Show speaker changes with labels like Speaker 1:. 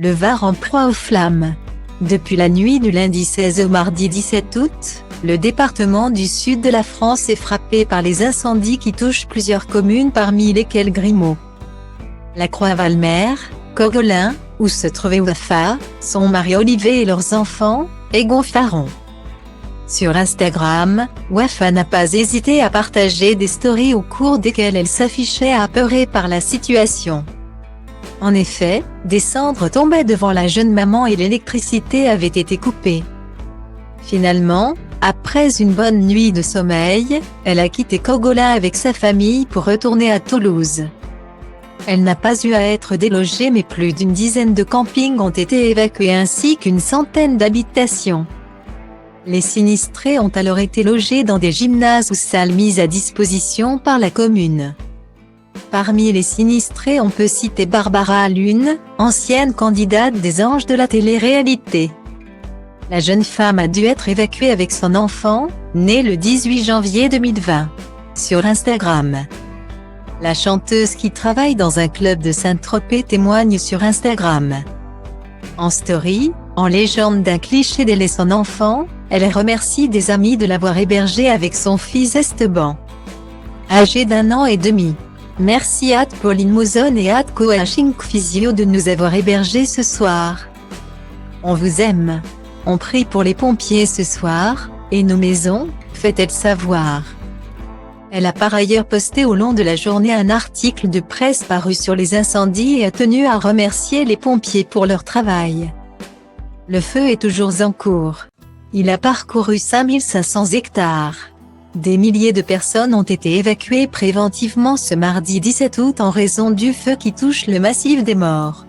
Speaker 1: le Var en proie aux flammes. Depuis la nuit du lundi 16 au mardi 17 août, le département du sud de la France est frappé par les incendies qui touchent plusieurs communes parmi lesquelles Grimaud, La Croix-Valmer, Courgolin, où se trouvait Wafa, son mari Olivier et leurs enfants, et Gonfaron. Sur Instagram, Wafa n'a pas hésité à partager des stories au cours desquelles elle s'affichait apeurée par la situation. En effet, des cendres tombaient devant la jeune maman et l'électricité avait été coupée. Finalement, après une bonne nuit de sommeil, elle a quitté Courgolin avec sa famille pour retourner à Toulouse. Elle n'a pas eu à être délogée mais plus d'une dizaine de campings ont été évacués ainsi qu'une centaine d'habitations. Les sinistrés ont alors été logés dans des gymnases ou salles mises à disposition par la commune. Parmi les sinistrés on peut citer Barbara Lune, ancienne candidate des Anges de la télé-réalité. La jeune femme a dû être évacuée avec son enfant, né le 18 janvier 2020. Sur Instagram, la chanteuse qui travaille dans un club de Saint-Tropez témoigne sur Instagram. En story, en légende d'un cliché d'elle et son enfant, elle remercie des amis de l'avoir hébergée avec son fils Esteban, âgé d'1 an et demi. Merci à Pauline Mouzon et à Coaching Physio de nous avoir hébergés ce soir. On vous aime. On prie pour les pompiers ce soir, et nos maisons, fait-elle savoir. Elle a par ailleurs posté au long de la journée un article de presse paru sur les incendies et a tenu à remercier les pompiers pour leur travail. Le feu est toujours en cours. Il a parcouru 5500 hectares. Des milliers de personnes ont été évacuées préventivement ce mardi 17 août en raison du feu qui touche le massif des Morts.